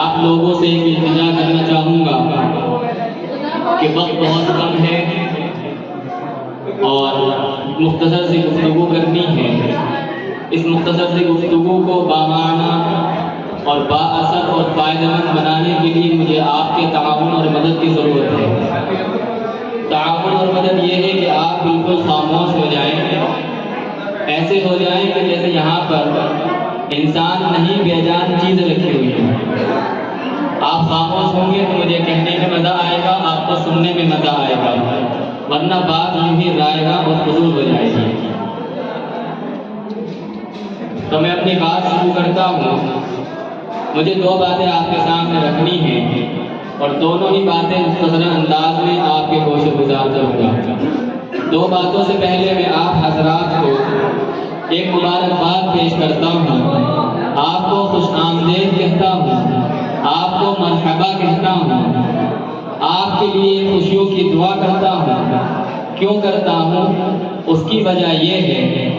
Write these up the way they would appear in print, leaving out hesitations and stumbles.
آپ لوگوں سے ایک التجا کرنا چاہوں گا کہ وقت بہت کم ہے اور مختصر سی گفتگو کرنی ہے۔ اس مختصر سی گفتگو کو بامعنی اور با اثر اور فائدہ مند بنانے کے لیے مجھے آپ کے تعاون اور مدد کی ضرورت ہے۔ تعاون اور مدد یہ ہے کہ آپ بالکل خاموش ہو جائیں، ایسے ہو جائیں کہ جیسے یہاں پر انسان نہیں بے جان چیزیں رکھی ہوئی ہیں۔ آپ خاموش ہوں گے تو مجھے کہنے میں مزہ آئے گا، آپ کو سننے میں مزہ آئے گا، ورنہ بات یوں ہی رائے گا اور فضول ہو جائے گی۔ تو میں اپنی بات شروع کرتا ہوں۔ مجھے دو باتیں آپ کے سامنے رکھنی ہیں اور دونوں ہی باتیں مختصر انداز میں آپ کے گوش گزار کروں گا۔ دو باتوں سے پہلے میں آپ حضرات کو ایک مبارکباد پیش کرتا ہوں، آپ کو خوش آمدید کہتا ہوں، آپ کو مرحبا کہتا ہوں، آپ کے لیے خوشیوں کی دعا کرتا ہوں۔ کیوں کرتا ہوں؟ اس کی وجہ یہ ہے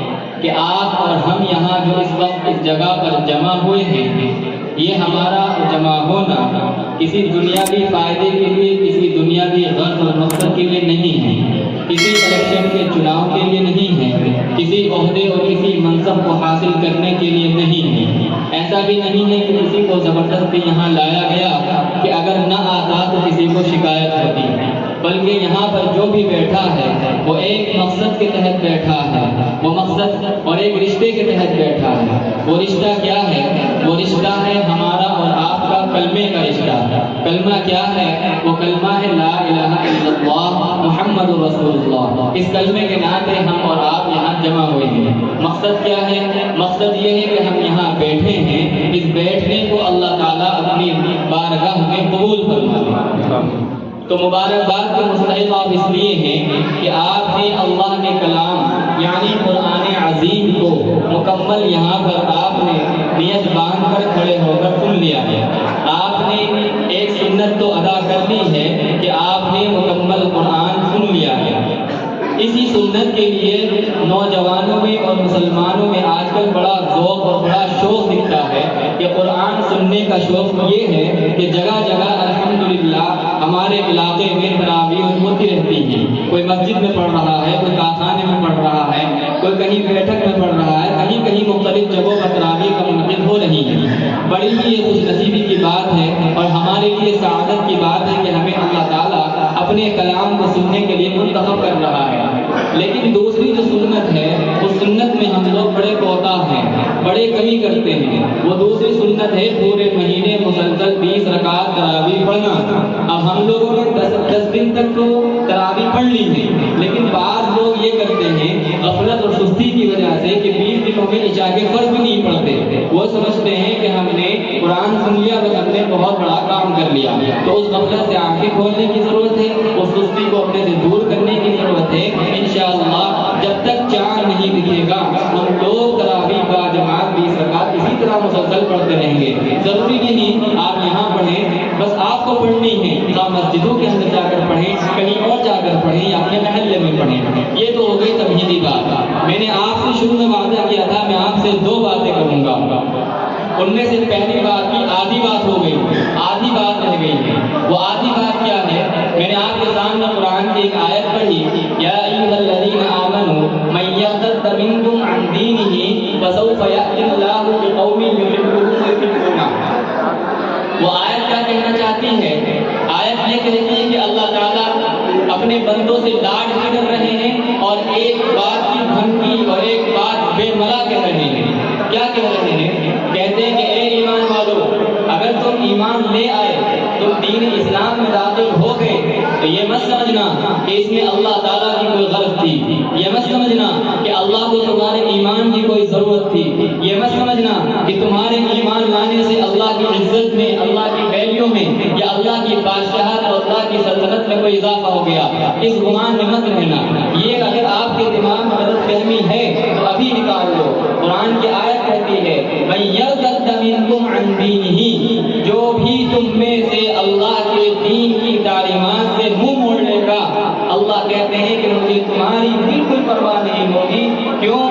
کہ آپ اور ہم یہاں جو اس وقت اس جگہ پر جمع ہوئے ہیں، یہ ہمارا جمع ہونا کسی دنیاوی فائدے کے لیے، کسی دنیاوی غرض اور مقصد کے لیے نہیں ہے، کسی الیکشن کے چناؤ کے لیے نہیں ہے، کسی عہدے اور کسی منصب کو حاصل کرنے کے لیے نہیں ہے۔ ایسا بھی نہیں ہے کہ کسی کو زبردستی یہاں لایا گیا کہ اگر نہ آتا تو کسی کو شکایت ہوتی، بلکہ یہاں پر جو بھی بیٹھا ہے وہ ایک مقصد کے تحت بیٹھا ہے، وہ مقصد اور ایک رشتے کے تحت بیٹھا ہے۔ وہ رشتہ کیا ہے؟ وہ رشتہ ہے ہمارا اور آپ کا کلمے کا رشتہ۔ کلمہ کیا ہے؟ وہ کلمہ ہے لا الہ الا اللہ محمد رسول اللہ۔ اس کلمے کے ناطے ہم اور آپ یہاں جمع ہوئے ہیں۔ مقصد کیا ہے؟ مقصد یہ ہے کہ ہم یہاں بیٹھے ہیں، اس بیٹھنے کو اللہ تعالیٰ اپنی بارگاہ میں قبول فرمائے۔ تو مبارکباد کے مستحق آپ اس لیے ہیں کہ آپ نے اللہ کے کلام یعنی قرآن عظیم کو مکمل یہاں پر آپ نے نیت باندھ کر کھڑے ہو کر سن لیا ہے۔ آپ نے ایک سنت تو ادا کر لی ہے کہ آپ نے مکمل قرآن سن لیا ہے۔ اسی سنت کے لیے نوجوانوں میں اور مسلمانوں میں آج کل بڑا ذوق اور بڑا شوق دکھتا ہے کہ قرآن سننے کا شوق یہ ہے کہ جگہ جگہ الحمدللہ ہمارے علاقے میں تراویح ہوتی رہتی ہیں۔ کوئی مسجد میں پڑھ رہا ہے، کوئی کارخانے میں پڑھ رہا ہے، کوئی کہیں بیٹھک میں پڑھ رہا ہے، کہیں کہیں مختلف جگہوں پر تراویح کا منعقد ہو رہی ہے۔ بڑی ہی یہ خوش نصیبی کی بات ہے اور ہمارے لیے سعادت کی بات ہے کہ ہمیں اللہ تعالیٰ اپنے کلام کو سننے کے لیے منتخب کر رہا ہے۔ لیکن دوسری جو سنت ہے اس سنت میں ہم لوگ بڑے کوتاہ ہیں، بڑے کمی کرتے ہیں۔ وہ دوسری سنت ہے پورے مہینے مسلسل 20 رکعت تراویح پڑھنا۔ اب ہم لوگوں نے 10 دن تک تو تراویح پڑھ لی ہے، لیکن بعض لوگ یہ کرتے ہیں غفلت اور سستی کی وجہ سے کہ 20 دنوں میں عشاء کے فرض بھی نہیں پڑھتے۔ وہ سمجھتے ہیں کہ ہم نے قرآن سن لیا بس ہم نے بہت بڑا کام کر لیا۔ تو اس غفلت سے آنکھیں کھولنے کی ضرورت ہے، اس سستی کو اپنے سے دور کرنے کی ضرورت ہے۔ انشاءاللہ جب تک چاند نہیں دکھے گا ہم لوگ تراویح با جماعت 20 رکعت اسی طرح مسلسل پڑھتے رہیں گے۔ ضروری نہیں آپ یہاں پڑھیں، بس آپ کو پڑھنی ہے آپ مسجدوں کے اندر جا کر پڑھیں، کہیں اور جا کر پڑھیں یا اپنے محلے میں پڑھیں۔ یہ تو ہو گئی تمہیدی بات۔ میں نے آپ سے شروع میں وعدہ کیا تھا میں آپ سے 2 باتیں کروں گا، ان میں سے پہلی بات کی آدھی بات ہو گئی، آدھی بات رہ گئی ہے۔ وہ آدھی بات کیا ہے؟ میں نے آپ کے سامنے قرآن کی ایک آیت پڑھی، یا ایھا الذین آمنوا من یرتد منکم عن دینہ فسوف یأتی اللہ بقوم یحبهم ویحبونہ۔ وہ آیت کیا کہنا چاہتی ہے؟ آیت یہ کہتی ہے کہ اللہ تعالیٰ اپنے بندوں سے لاڈ بھی کر رہے ہیں اور ایک بات کی دھمکی اور ایک بات بے ملا کہہ رہے ہیں۔ کیا کہہ رہے ہیں؟ کہتے ہیں کہ اے ایمان والو، اگر تم ایمان لے آئے، تم دین اسلام میں داخل ہو گئے تو یہ مت سمجھنا کہ اس میں اللہ تعالیٰ کی کوئی غلط تھی، یہ مت سمجھنا کہ اللہ کو تمہارے ایمان کی کوئی ضرورت تھی، یہ مت سمجھنا کہ تمہارے ایمان لانے سے اللہ کی عزت میں، اللہ کی ویلیو میں یا اللہ کی بادشاہت اور اللہ کی سلطنت میں کوئی اضافہ ہو گیا۔ اس گمان میں مت رہنا۔ یہ اگر آپ کے دماغ میں غلط فہمی ہے تو ابھی نکال لو۔ قرآن کی آیت کہتی ہے من یرتد منکم عن دینہ، جو بھی تم میں سے اللہ کے دین کی تعلیمات سے منہ موڑ لے گا، اللہ کہتے ہیں کہ مجھے تمہاری بالکل پرواہ نہیں ہوگی۔ کیوں؟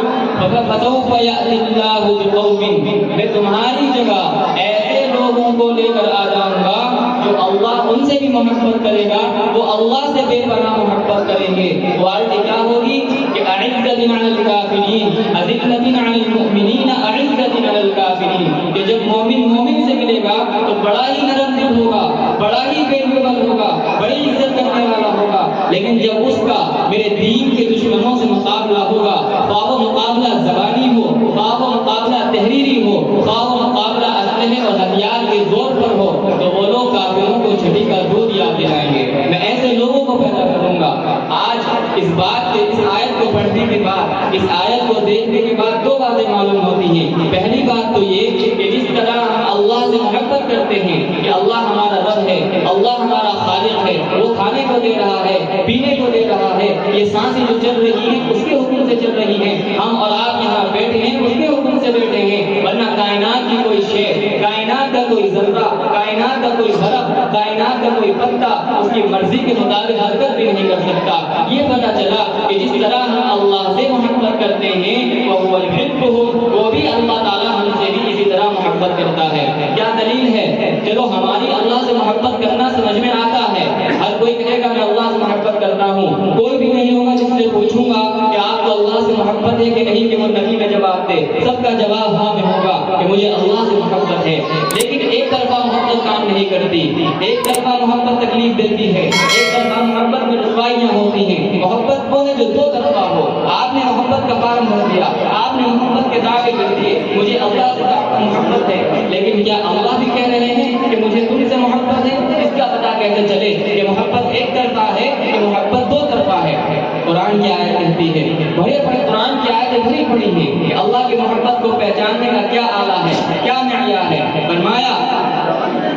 فسوف یأتی اللہ بقوم، میں تمہاری جگہ ایسے لوگوں چیزوں کو لے کر آ جاؤں گا جو اللہ ان سے بھی محبت کرے گا، وہ اللہ سے بے پناہ محبت کریں گے۔ کوالٹی کیا ہوگی کہ اعزۃ علی الکافرین، اذلۃ علی المؤمنین، اعزۃ علی الکافرین، کہ جب مومن سے ملے گا تو بڑا ہی نرم دل ہوگا، بڑا ہی ویلیوبل ہوگا، بڑی عزت کرنے والا ہوگا، لیکن جب اس کا میرے دین کے دشمنوں سے مقابلہ ہوگا، خواہ وہ مقابلہ زبانی ہو، خواہ وہ مقابلہ تحریری ہو، خواہ وہ مقابلہ اسلحے اور ہتھیار کے زور پر ہو، تو وہ لوگ کافروں کو چھٹی کا دودھ یاد دلائیں گے۔ میں ایسے لوگوں کو پیدا کروں گا۔ آج اس بات کے، اس آیت کو پڑھنے کے بعد، اس آیت کو دیکھنے کے بعد دو باتیں معلوم ہوتی ہیں۔ پہلی بات تو یہ کہ جس طرح ہم اللہ سے محبت کرتے ہیں کہ اللہ ہمارا رب ہے، اللہ ہمارا خالق ہے، وہ کھانے کو دے رہا ہے، پینے کو دے رہا ہے، یہ سانسیں جو چل رہی ہیں اس کے حکم سے چل رہی ہیں، ہم اور آپ یہاں بیٹھے ہیں اس کے حکم سے بیٹھے ہیں، ورنہ کائنات کی کوئی شے، کائنات کا کوئی ذرہ، کائنات کا کوئی حرف، کائنات کا کوئی پتا اس کی مرضی کے مطابق حرکت بھی نہیں کر سکتا۔ یہ پتہ چلا کہ جس طرح ہم اللہ سے محبت کرتے ہیں وہ بھی اللہ تعالیٰ ہم سے بھی اسی طرح محبت کرتا ہے۔ کیا دلیل ہے؟ چلو ہماری اللہ سے محبت کرنا سمجھ میں آتا ہے، ہر کوئی کہے گا میں اللہ سے محبت کرتا ہوں، کوئی بھی نہیں ہوگا جس سے پوچھوں گا کہ آپ کو اللہ سے محبت ہے کہ نہیں کہ وہ نفی میں جواب دے، سب کا جواب ہاں میں ہوگا کہ مجھے اللہ سے محبت ہے۔ لیکن ایک طرفہ محبت کام نہیں کرتی، ایک طرفہ محبت تکلیف دیتی ہے، ایک طرفہ محبت میں رسوائیاں ہوتی ہیں۔ محبت وہ ہے جو دو طرفہ ہو، آپ نے محبت کا فارم بھر دیا، آپ نے محبت کے دعوے کر دیے مجھے اللہ سے محبت ہے، لیکن کیا اللہ بھی کہہ رہے ہیں کہ مجھے تم سے محبت ہے؟ اس کا پتہ کیسے چلے کہ محبت ایک طرفہ ہے کہ محبت دو طرفہ ہے؟ قرآن کی آیت کہتی ہے، بڑے قرآن کی آیتیں بڑی بڑی ہیں کہ اللہ کی محبت کو پہچاننے کا کیا آلہ ہے، کیا معیار ہے۔ فرمایا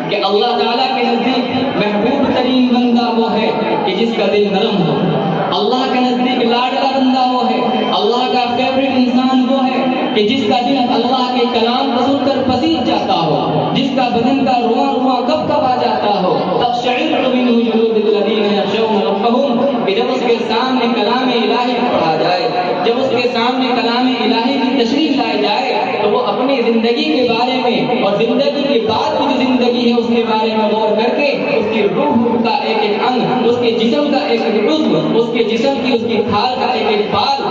کہ اللہ تعالیٰ کے نزدیک محبوب ترین بندہ وہ ہے کہ جس کا دل نرم ہو، اللہ کے نزدیک لاڈلا بندہ وہ ہے، اللہ کا فیوریٹ انسان وہ ہے کہ جس کا دل اللہ کے کلام کو سن کر پسیج جاتا ہو، جس کا بدن کا رواں رواں کب کب آ جاتا ہو، تقشعر منہ جلود الذین یخشون ربہم، کہ جب اس کے سامنے کلام الہی پڑھا جائے، جب اس کے سامنے کلام الہی کی تشریح لائی جائے تو وہ اپنی زندگی کے بارے میں اور زندگی کے بعد کی جو زندگی ہے اس کے بارے میں غور کر کے اس کی روح کا ایک ایک انگ، اس کے جسم کا ایک ایک عضو، اس کے جسم کی اس کی کھال کا ایک ایک بال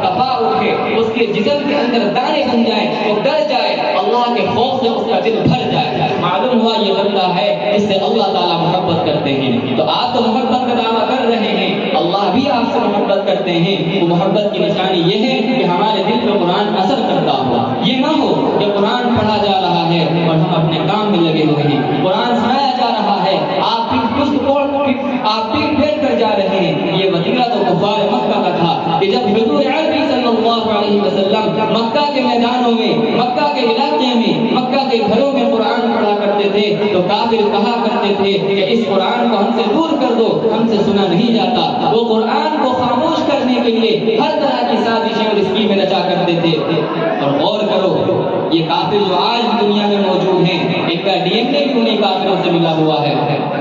کفا اٹھے، اس کے جسم کے اندر دانے بن جائے، وہ ڈر جائے، اللہ کے خوف سے اس کا دل بھر جائے۔ معلوم ہوا یہ بندہ ہے جس سے اللہ تعالیٰ محبت کرتے ہیں۔ تو آپ تو محبت کا دعویٰ کر رہے ہیں، اللہ بھی آپ سے محبت کرتے ہیں۔ وہ محبت کی نشانی یہ ہے کہ ہمارے دل پہ قرآن اثر کرتا ہو، یہ نہ ہو کہ قرآن پڑھا جا رہا ہے اور ہم اپنے کام میں لگے ہوئے ہیں، قرآن سنایا جا رہا ہے آپ پیٹ پھیر کر جا رہے ہیں۔ یہ وتیرہ تو کفار مکہ کا تھا کہ جب حضور عربی صلی اللہ علیہ وسلم مکہ کے میدانوں میں، مکہ کے علاقے میں، مکہ کے گھروں میں قرآن پڑھا کرتے تھے تو کافر کہا کرتے تھے کہ اس قرآن کو ہم سے دور کر دو، ہم سے سنا نہیں جاتا۔ وہ قرآن کو خاموش کرنے کے لیے ہر طرح کی سازشیں اور اسکیمیں رچا کرتے تھے۔ اور غور کرو یہ کافر جو آج دنیا میں موجود ہیں ان کا ڈی این اے بھی انہیں کافروں سے ملا ہوا ہے۔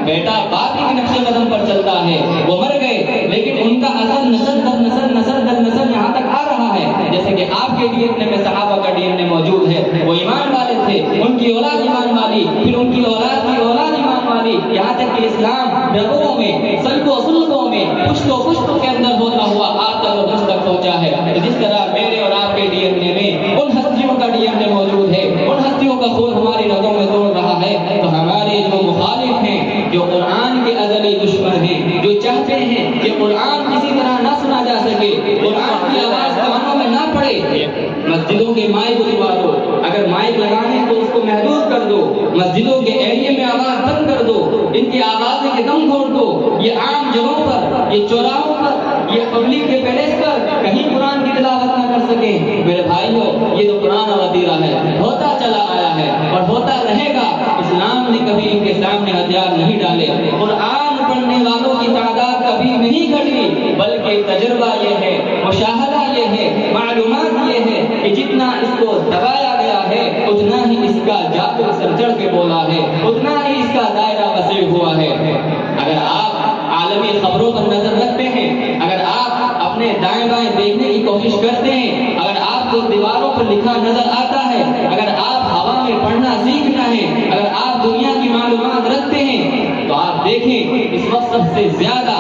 بیٹا باپ کے نقش قدم پر چلتا ہے، وہ مر گئے لیکن ان کا اثر نسل در نسل، نسل در نسل یہاں تک آ رہا ہے۔ جیسے کہ آپ کے ڈی این اے میں صحابہ کا ڈی این اے موجود ہے، وہ ایمان والے تھے، ان کی اولاد ایمان والی، پھر ان کی اولاد کی اولاد ایمان والی، یہاں تک کہ اسلام رگوں میں، سلکوں سلکوں میں، پشتوں پشتوں کے اندر ہوتا ہوا آپ تک اور مجھ تک پہنچا ہے۔ جس طرح میرے اور آپ کے ڈی این اے میں ان ہستیوں کا ڈی این اے موجود ہے، ان ہستیوں کا خون ہماری رگوں میں دوڑ رہا ہے، تو ہمارے جو مخالف ہیں، جو قرآن کے ازلی دشمن ہیں، جو چاہتے ہیں کہ قرآن کسی طرح نہ سنا جا سکے، قرآن کی آواز کانوں میں نہ پڑے، مسجدوں کے مائک لگوا دو، اگر مائک لگانے تو اس کو محدود کر دو، مسجدوں کے ایریے میں آواز بند کر دو، ان کی آوازیں کے دم توڑ دو، یہ عام جگہوں پر، یہ چوراہوں پر، یہ پبلک کے پیلیس پر کہیں قرآن کی تلاوت نہ کر سکیں۔ میرے بھائیو یہ تو قرآن وتیرہ ہے، ہوتا چلا آیا ہے اور ہوتا رہے گا۔ اسلام نے کبھی ان کے سامنے ہتھیار نہیں ڈالے، قرآن پڑھنے والوں کی تعداد کبھی نہیں گھٹی، بلکہ تجربہ یہ ہے، مشاہدہ یہ ہے، معلومات یہ ہے کہ جتنا اس کو دبایا گیا ہے اتنا ہی اس کا جادو سر چڑھ کے بولا ہے، اتنا ہی اس کا دائرہ وسیع ہوا ہے۔ اگر آپ عالمی خبروں پر نظر رکھتے ہیں، اگر آپ اپنے دائیں بائیں دیکھنے کی کوشش کرتے ہیں، اگر آپ کو دیواروں پر لکھا نظر آتا ہے، اگر آپ ہوا میں پڑھنا سیکھ رہے ہیں، اگر آپ آپ دنیا کی معلومات رکھتے ہیں تو آپ دیکھیں اس وقت سب سے زیادہ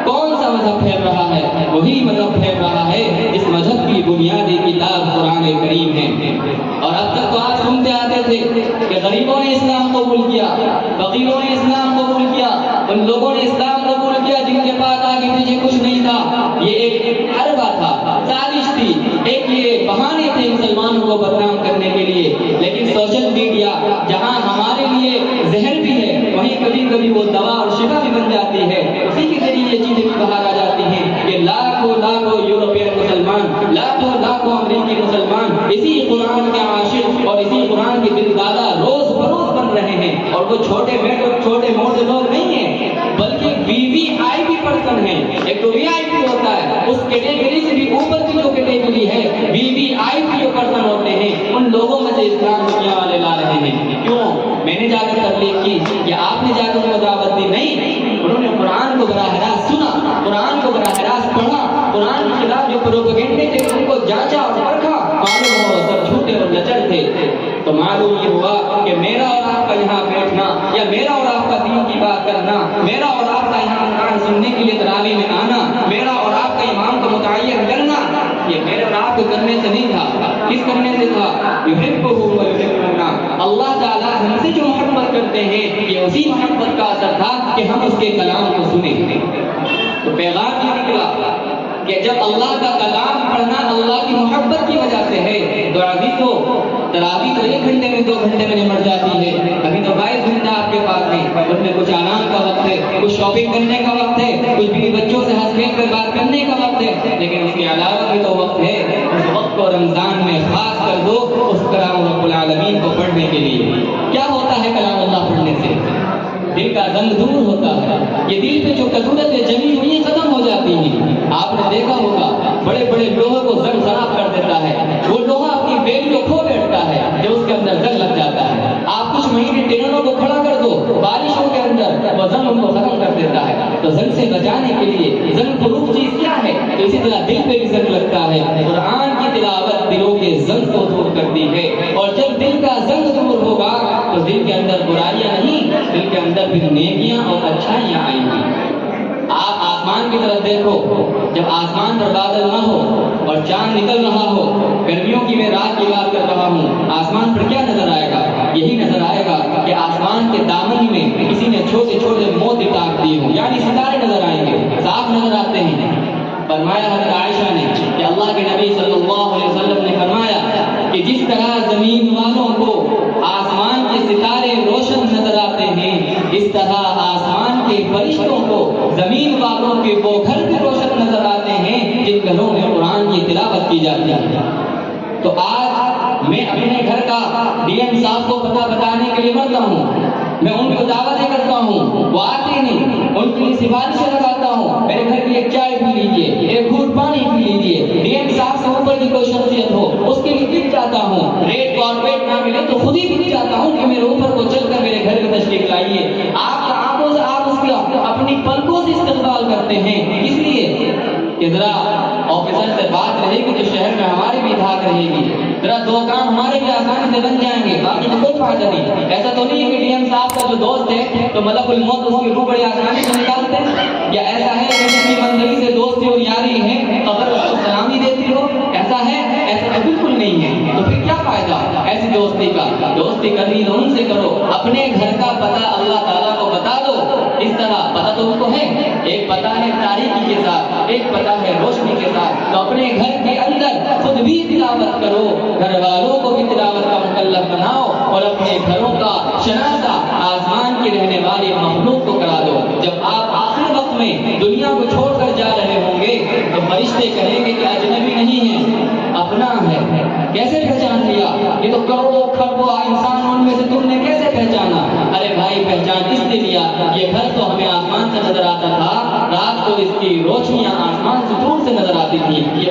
کون سا مذہب پھیل رہا ہے؟ وہی مذہب پھیل رہا ہے جس مذہب کی بنیادی کتاب قرآن کریم ہے۔ اور اب تک تو آپ سنتے آتے تھے کہ غریبوں نے اسلام قبول کیا، فقیروں نے اسلام قبول کیا، ان لوگوں نے اسلام قبول کیا جن کے پاس آگے پیچھے کچھ نہیں تھا۔ یہ ایک حربہ تھا، سازش تھی، ایک یہ بہانے تھے مسلمانوں کو بدنام کرنے کے لیے۔ لیکن سوشل میڈیا جہاں ہمارے لیے زہر بھی ہے، وہیں کبھی کبھی وہ دوا اور شفا بھی بن جاتی ہے۔ اسی کے ذریعے یہ چیزیں بھی باہر آ جاتی ہیں کہ لاکھوں لاکھوں یورپین مسلمان، لاکھوں لاکھوں امریکی مسلمان اسی قرآن کے عاشق اور اسی قرآن کے دلدادہ روز بروز بن رہے ہیں۔ اور وہ چھوٹے موٹے لوگ نہیں ہیں، بلکہ VVIP پرسن ہیں۔ ایک تو VIP ہوتا ہے، اس کیٹیگری سے بھی اوپر کی جو کیٹیگری ہے VVIP جو پرسن ہوتے ہیں، ان لوگوں میں سے اسلام دنیا والے لا رہے ہیں۔ کیوں؟ میں نے جا کر تبلیغ کی یا آپ نے جا کر وہ دعوت دی؟ نہیں، انہوں نے قرآن کو براہ راست سنا، قرآن کو براہ راست پڑھا، قرآن کے خلاف جو پروپیگنڈے تھے ان کو جانچا اور پرکھا، معلوم ہوا سب جھوٹے اور لچڑ تھے۔ تو معلوم یہ ہوا کہ میرا اور آپ کا یہاں بیٹھنا یا میرا اور آپ کا دین کی بات کرنا، میرا اور آپ کا یہاں قرآن سننے کے لیے تراویح میں آنا، میرا اور آپ کا امام کو متعین کرنا، یہ میرے اور آپ کے کرنے سے نہیں تھا۔ کس کرنے سے تھا؟ یحبہ و یحبنا، اللہ تعالیٰ ہم سے جو محبت کرتے ہیں یہ اسی محبت کا اثر تھا کہ ہم اس کے کلام کو سنیں۔ تو پیغام یہ نکلا کہ جب اللہ کا کلام پڑھنا اللہ کی محبت کی وجہ سے ہے تو عزیزو تراویح تو 1 گھنٹے میں 2 گھنٹے میں نمٹ جاتی ہے، ابھی تو 22 گھنٹہ آپ کے پاس ہے، ان میں کچھ آرام کا وقت ہے، کچھ شاپنگ کرنے کا وقت ہے، کچھ بیوی بچوں سے ہنس کھیل کر بات کرنے کا وقت ہے، لیکن اس کے علاوہ بھی تو وقت ہے۔ اس وقت کو رمضان میں خاص کر دو اس کلام رب العالمین کو پڑھنے کے لیے۔ کیا ہوتا ہے کلام اللہ پڑھنے سے؟ دل کا زنگ دور ہوتا ہے، یہ دل پہ جو کدورتیں جمی ہوئی ہیں ختم ہو جاتی ہیں۔ آپ نے دیکھا ہوگا بڑے بڑے لوہوں کو زنگ خراب کر دیتا ہے، وہ لوہا اپنی ویلیو کھو بیٹھتا ہے جب اس کے اندر زنگ لگ جاتا ہے۔ آپ کچھ مہینے ٹرینوں کو کھڑا کر دو بارشوں کے اندر، وہ زنگ ان کو ختم کر دیتا ہے۔ تو زنگ سے بچانے کے لیے زنگ پروف چیز کیا ہے؟ تو اسی طرح دل پہ بھی زنگ لگتا ہے۔ قرآن کی تلاوت دلوں کے زنگ کو دور کرتی ہے، اور جب دل کا زنگ دور ہوگا تو دل کے اندر برائیاں نہیں، دل کے اندر پھر نیکیاں اور اچھائیاں آئیں گی۔ آپ آسمان کی طرف دیکھو، جب آسمان پر بادل نہ ہو اور چاند نکل رہا ہو، گرمیوں کی میں رات کی بات کر رہا ہوں، آسمان پر کیا نظر آئے گا؟ یہی نظر آئے گا کہ آسمان کے دامن میں کسی نے چھوٹے چھوٹے موتی ٹاک دیے ہوں، یعنی ستارے نظر آئیں گے، صاف نظر آتے ہیں۔ فرمایا حضرت عائشہ نے کہ اللہ کے نبی صلی اللہ علیہ وسلم نے فرمایا کہ جس طرح زمین والوں کو آسمان کے ستارے روشن نظر آتے ہیں، اس طرح آسمان کے فرشتوں کو زمین والوں کے وہ گھر بھی روشن نظر آتے ہیں جن گھروں میں قرآن کی تلاوت کی جاتی ہے۔ تو آج میں اپنے گھر کا DM صاحب کو پتہ بتانے کے لیے مرتا ہوں، میں ان کو دعوتیں کرتا ہوں، وہ آتے نہیں، ان کی سفارشیں لگاتا ہوں، میرے گھر کی ایک چائے پی لیجیے، ایک گھونٹ پانی پی لیجیے، DM صاحب سے اوپر کی کوئی شخصیت ہو اس کے لیے پک جاتا ہوں، ریٹ کارپیٹ نہ ملے تو خود ہی پک جاتا ہوں کہ میرے اوپر کو چل کر میرے گھر میں تشریف لائیے۔ آپ آنکھوں سے آپ اس کا اپنی پلکوں سے استقبال کرتے ہیں، اس لیے کہ ذرا آفیسر سے بات رہے گی تو شہر میں ہماری بھی دھاک رہے گی، ذرا 2 کام ہمارے بھی آسانی سے بن جائیں گے، باقی تو کوئی فائدہ نہیں۔ ایسا تو نہیں ہے کہ DM صاحب کا جو دوست ہے تو ملک الموت اس کی روح بڑی آسانی سے نکالتے ہیں، یا ایسا ہے کہ جس کی منزلی سے دوستی اور یاری ہے قبر اس کو سلامی دیتی ہو، ایسا ہے؟ ایسا تو بالکل نہیں ہے۔ تو پھر کیا فائدہ ایسی دوستی کا؟ دوستی کرنی تو ان سے کرو، اپنے گھر کا پتہ اللہ تعالیٰ کو بتا دو۔ اس طرح پتہ تو ان کو ہے، ایک پتہ ہے تاریکی کے ساتھ، ایک پتہ ہے روشنی کے ساتھ، تو اپنے گھر کے اندر خود بھی تلاوت کرو، گھر والوں کو بھی تلاوت کا مکلف بناؤ، اور اپنے گھروں کا شناسہ آسمان کی رہنے والی مخلوق کو کرا دو۔ جب آپ آخر وقت میں دنیا کو چھوڑ کر جا رہے ہوں گے تو فرشتے کہیں گے کہ اجنبی نہیں ہے، اپنا ہے۔ کیسے پہچان لیا؟ یہ تو کروڑوں کھربوں انسان ان میں سے تم نے کیسے پہچانا؟ ارے بھائی پہچان اس لیے لیا، یہ گھر تو ہمیں آسمان سے نظر آتا تھا، رات کو اس کی روشنیاں آسمان سے دور سے نظر آتی تھی۔